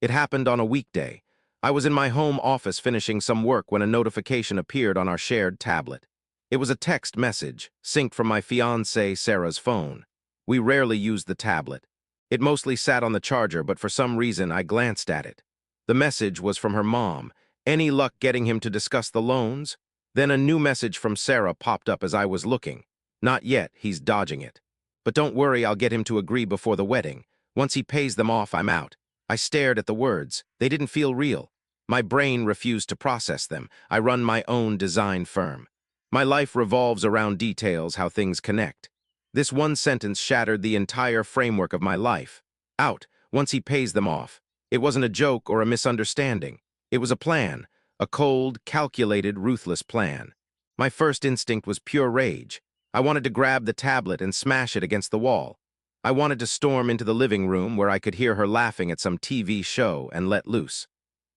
It happened on a weekday. I was in my home office finishing some work when a notification appeared on our shared tablet. It was a text message, synced from my fiancée Sarah's phone. We rarely used the tablet. It mostly sat on the charger, but for some reason I glanced at it. The message was from her mom. Any luck getting him to discuss the loans? Then a new message from Sarah popped up as I was looking. Not yet, he's dodging it. But don't worry, I'll get him to agree before the wedding. Once he pays them off, I'm out. I stared at the words. They didn't feel real. My brain refused to process them. I run my own design firm. My life revolves around details, how things connect. This one sentence shattered the entire framework of my life. Out, once he pays them off. It wasn't a joke or a misunderstanding. It was a plan, a cold, calculated, ruthless plan. My first instinct was pure rage. I wanted to grab the tablet and smash it against the wall. I wanted to storm into the living room where I could hear her laughing at some TV show and let loose.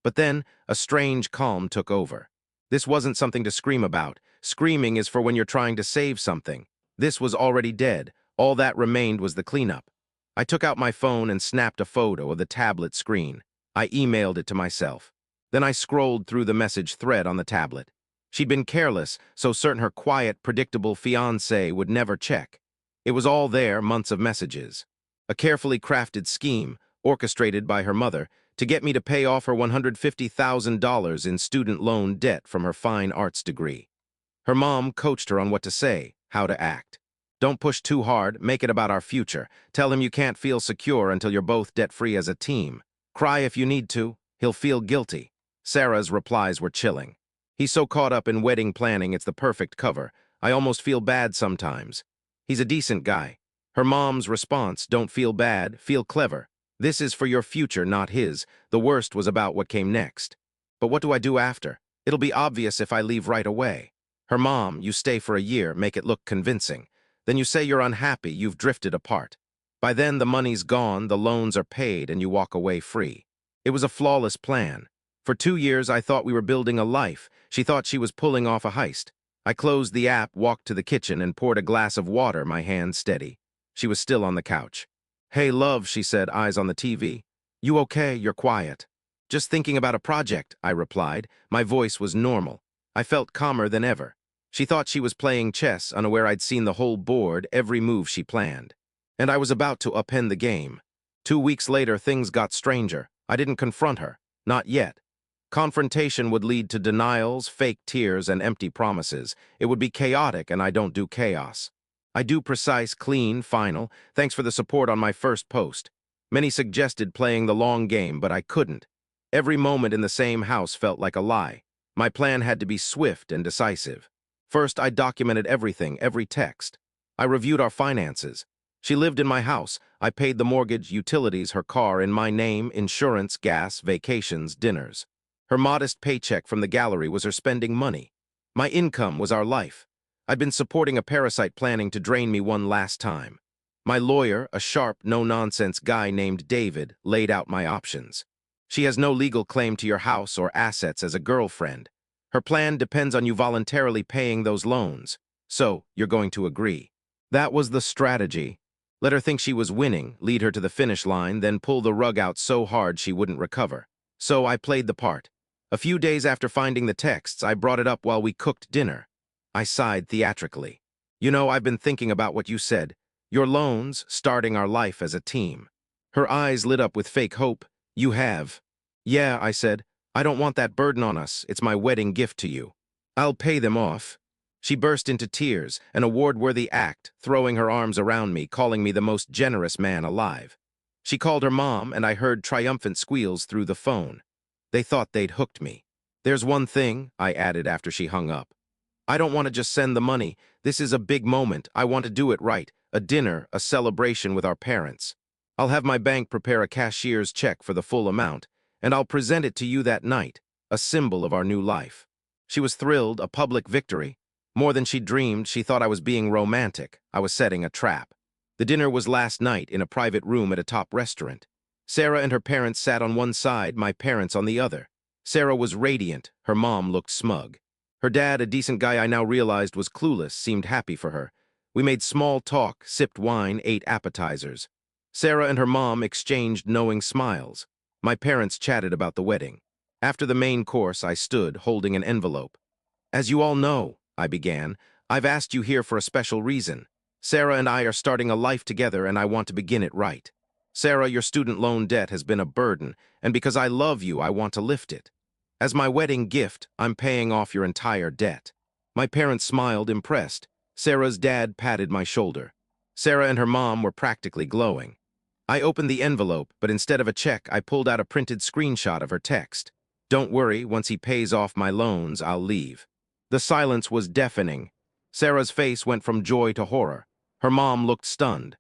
But then, a strange calm took over. This wasn't something to scream about. Screaming is for when you're trying to save something. This was already dead. All that remained was the cleanup. I took out my phone and snapped a photo of the tablet screen. I emailed it to myself. Then I scrolled through the message thread on the tablet. She'd been careless, so certain her quiet, predictable fiancé would never check. It was all there, months of messages. A carefully crafted scheme, orchestrated by her mother, to get me to pay off her $150,000 in student loan debt from her fine arts degree. Her mom coached her on what to say, how to act. Don't push too hard, make it about our future. Tell him you can't feel secure until you're both debt-free as a team. Cry if you need to, he'll feel guilty. Sarah's replies were chilling. He's so caught up in wedding planning, it's the perfect cover. I almost feel bad sometimes. He's a decent guy. Her mom's response, don't feel bad, feel clever. This is for your future, not his. The worst was about what came next. But what do I do after? It'll be obvious if I leave right away. Her mom, you stay for a year, make it look convincing. Then you say you're unhappy, you've drifted apart. By then, the money's gone, the loans are paid, and you walk away free. It was a flawless plan. For 2 years, I thought we were building a life. She thought she was pulling off a heist. I closed the app, walked to the kitchen, and poured a glass of water, my hand steady. She was still on the couch. Hey, love, she said, eyes on the TV. You okay? You're quiet. Just thinking about a project, I replied. My voice was normal. I felt calmer than ever. She thought she was playing chess, unaware I'd seen the whole board, every move she planned. And I was about to upend the game. 2 weeks later, things got stranger. I didn't confront her. Not yet. Confrontation would lead to denials, fake tears, and empty promises. It would be chaotic, and I don't do chaos. I do precise, clean, final. Thanks for the support on my first post. Many suggested playing the long game, but I couldn't. Every moment in the same house felt like a lie. My plan had to be swift and decisive. First, I documented everything, every text. I reviewed our finances. She lived in my house. I paid the mortgage, utilities, her car in my name, insurance, gas, vacations, dinners. Her modest paycheck from the gallery was her spending money. My income was our life. I'd been supporting a parasite planning to drain me one last time. My lawyer, a sharp, no-nonsense guy named David, laid out my options. She has no legal claim to your house or assets as a girlfriend. Her plan depends on you voluntarily paying those loans. So, you're going to agree. That was the strategy. Let her think she was winning, lead her to the finish line, then pull the rug out so hard she wouldn't recover. So I played the part. A few days after finding the texts, I brought it up while we cooked dinner. I sighed theatrically. You know, I've been thinking about what you said. Your loans, starting our life as a team. Her eyes lit up with fake hope. You have. Yeah, I said. I don't want that burden on us. It's my wedding gift to you. I'll pay them off. She burst into tears, an award-worthy act, throwing her arms around me, calling me the most generous man alive. She called her mom, and I heard triumphant squeals through the phone. They thought they'd hooked me. There's one thing, I added after she hung up. I don't want to just send the money. This is a big moment. I want to do it right. A dinner, a celebration with our parents. I'll have my bank prepare a cashier's check for the full amount, and I'll present it to you that night, a symbol of our new life. She was thrilled, a public victory. More than she dreamed, she thought I was being romantic. I was setting a trap. The dinner was last night in a private room at a top restaurant. Sarah and her parents sat on one side, my parents on the other. Sarah was radiant. Her mom looked smug. Her dad, a decent guy I now realized was clueless, seemed happy for her. We made small talk, sipped wine, ate appetizers. Sarah and her mom exchanged knowing smiles. My parents chatted about the wedding. After the main course, I stood, holding an envelope. As you all know, I began, I've asked you here for a special reason. Sarah and I are starting a life together and I want to begin it right. Sarah, your student loan debt has been a burden, and because I love you, I want to lift it. As my wedding gift, I'm paying off your entire debt. My parents smiled, impressed. Sarah's dad patted my shoulder. Sarah and her mom were practically glowing. I opened the envelope, but instead of a check, I pulled out a printed screenshot of her text. Don't worry, once he pays off my loans, I'll leave. The silence was deafening. Sarah's face went from joy to horror. Her mom looked stunned.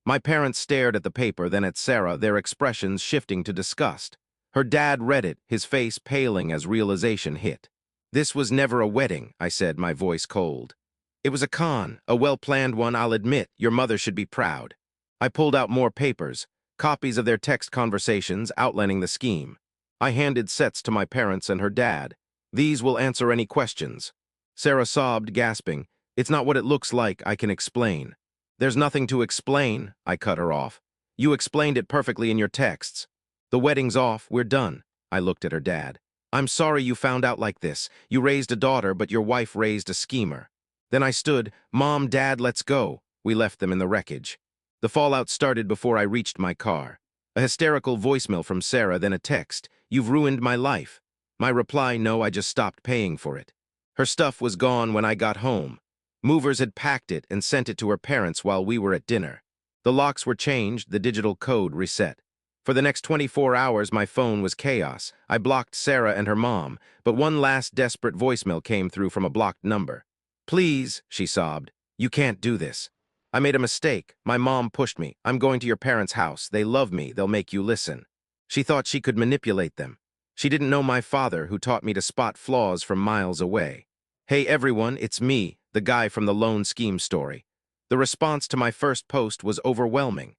My parents stared at the paper, then at Sarah, their expressions shifting to disgust. Her dad read it, his face paling as realization hit. This was never a wedding, I said, my voice cold. It was a con, a well-planned one, I'll admit. Your mother should be proud. I pulled out more papers, copies of their text conversations outlining the scheme. I handed sets to my parents and her dad. These will answer any questions. Sarah sobbed, gasping. It's not what it looks like, I can explain. There's nothing to explain, I cut her off. You explained it perfectly in your texts. The wedding's off, we're done. I looked at her dad. I'm sorry you found out like this. You raised a daughter, but your wife raised a schemer. Then I stood, Mom, Dad, let's go. We left them in the wreckage. The fallout started before I reached my car. A hysterical voicemail from Sarah, then a text. You've ruined my life. My reply, no, I just stopped paying for it. Her stuff was gone when I got home. Movers had packed it and sent it to her parents while we were at dinner. The locks were changed, the digital code reset. For the next 24 hours, my phone was chaos. I blocked Sarah and her mom, but one last desperate voicemail came through from a blocked number. Please, she sobbed, you can't do this. I made a mistake. My mom pushed me. I'm going to your parents' house. They love me. They'll make you listen. She thought she could manipulate them. She didn't know my father, who taught me to spot flaws from miles away. Hey everyone, it's me, the guy from the loan scheme story. The response to my first post was overwhelming.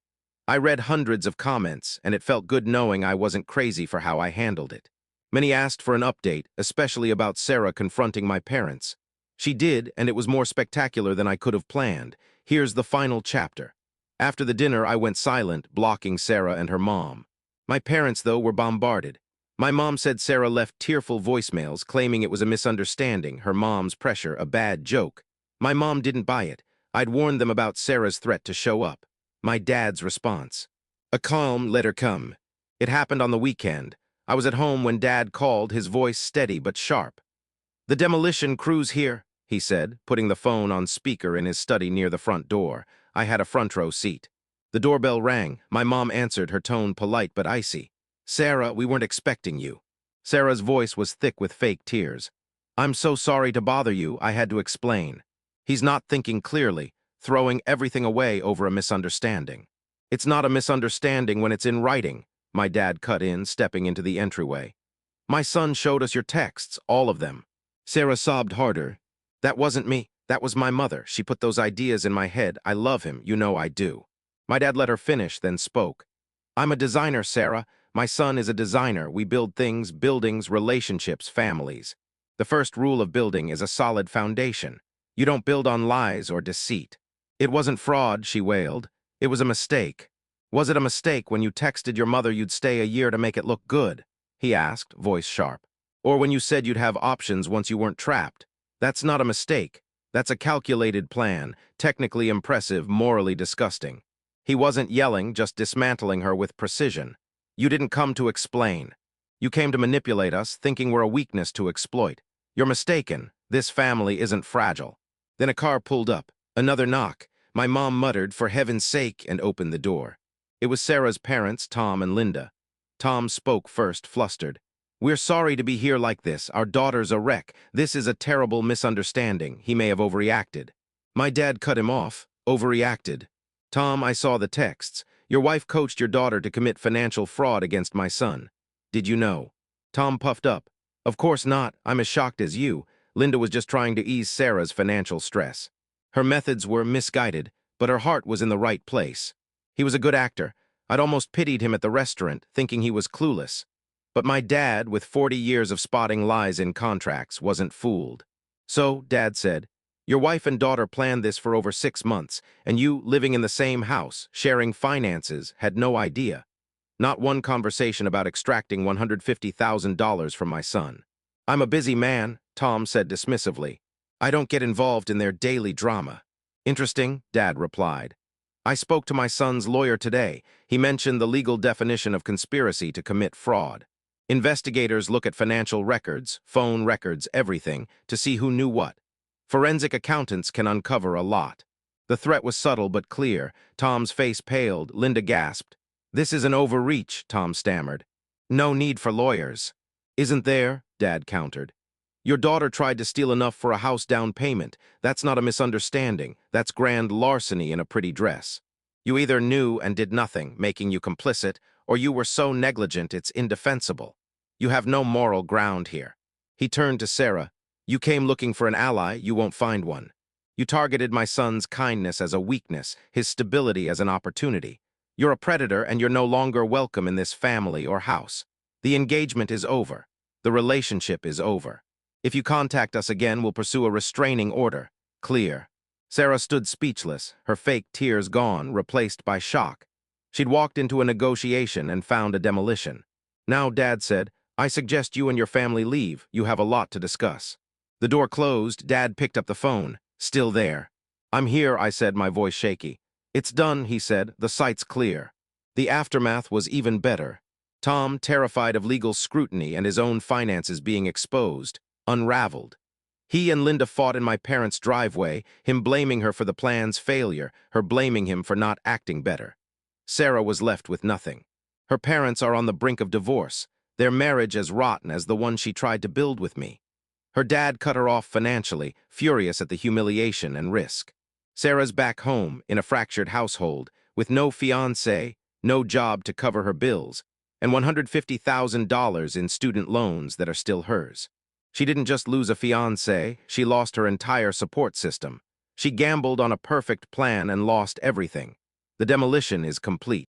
I read hundreds of comments, and it felt good knowing I wasn't crazy for how I handled it. Many asked for an update, especially about Sarah confronting my parents. She did, and it was more spectacular than I could have planned. Here's the final chapter. After the dinner, I went silent, blocking Sarah and her mom. My parents, though, were bombarded. My mom said Sarah left tearful voicemails claiming it was a misunderstanding, her mom's pressure, a bad joke. My mom didn't buy it. I'd warned them about Sarah's threat to show up. My dad's response. A calm let her come. It happened on the weekend. I was at home when Dad called, his voice steady but sharp. The demolition crew's here, he said, putting the phone on speaker in his study near the front door. I had a front row seat. The doorbell rang. My mom answered, her tone polite but icy. Sarah, we weren't expecting you. Sarah's voice was thick with fake tears. I'm so sorry to bother you, I had to explain. He's not thinking clearly, throwing everything away over a misunderstanding. It's not a misunderstanding when it's in writing, my dad cut in, stepping into the entryway. My son showed us your texts, all of them. Sarah sobbed harder. That wasn't me. That was my mother. She put those ideas in my head. I love him. You know I do. My dad let her finish, then spoke. I'm a designer, Sarah. My son is a designer. We build things, buildings, relationships, families. The first rule of building is a solid foundation. You don't build on lies or deceit. It wasn't fraud, she wailed. It was a mistake. Was it a mistake when you texted your mother you'd stay a year to make it look good? He asked, voice sharp. Or when you said you'd have options once you weren't trapped? That's not a mistake. That's a calculated plan, technically impressive, morally disgusting. He wasn't yelling, just dismantling her with precision. You didn't come to explain. You came to manipulate us, thinking we're a weakness to exploit. You're mistaken. This family isn't fragile. Then a car pulled up. Another knock. My mom muttered, for heaven's sake, and opened the door. It was Sarah's parents, Tom and Linda. Tom spoke first, flustered. We're sorry to be here like this. Our daughter's a wreck. This is a terrible misunderstanding. He may have overreacted. My dad cut him off. Overreacted. Tom, I saw the texts. Your wife coached your daughter to commit financial fraud against my son. Did you know? Tom puffed up. Of course not. I'm as shocked as you. Linda was just trying to ease Sarah's financial stress. Her methods were misguided, but her heart was in the right place. He was a good actor. I'd almost pitied him at the restaurant, thinking he was clueless. But my dad, with 40 years of spotting lies in contracts, wasn't fooled. So, Dad said, your wife and daughter planned this for over 6 months, and you, living in the same house, sharing finances, had no idea. Not one conversation about extracting $150,000 from my son. I'm a busy man, Tom said dismissively. I don't get involved in their daily drama. Interesting, Dad replied. I spoke to my son's lawyer today. He mentioned the legal definition of conspiracy to commit fraud. Investigators look at financial records, phone records, everything, to see who knew what. Forensic accountants can uncover a lot. The threat was subtle but clear. Tom's face paled. Linda gasped. This is an overreach, Tom stammered. No need for lawyers. Isn't there? Dad countered. Your daughter tried to steal enough for a house down payment. That's not a misunderstanding. That's grand larceny in a pretty dress. You either knew and did nothing, making you complicit, or you were so negligent it's indefensible. You have no moral ground here. He turned to Sarah. You came looking for an ally, you won't find one. You targeted my son's kindness as a weakness, his stability as an opportunity. You're a predator and you're no longer welcome in this family or house. The engagement is over. The relationship is over. If you contact us again, we'll pursue a restraining order. Clear. Sarah stood speechless, her fake tears gone, replaced by shock. She'd walked into a negotiation and found a demolition. Now, Dad said, I suggest you and your family leave. You have a lot to discuss. The door closed. Dad picked up the phone. Still there. I'm here, I said, my voice shaky. It's done, he said. The site's clear. The aftermath was even better. Tom, terrified of legal scrutiny and his own finances being exposed, unraveled. He and Linda fought in my parents' driveway, him blaming her for the plan's failure, her blaming him for not acting better. Sarah was left with nothing. Her parents are on the brink of divorce, their marriage as rotten as the one she tried to build with me. Her dad cut her off financially, furious at the humiliation and risk. Sarah's back home, in a fractured household, with no fiancé, no job to cover her bills, and $150,000 in student loans that are still hers. She didn't just lose a fiancé, she lost her entire support system. She gambled on a perfect plan and lost everything. The demolition is complete.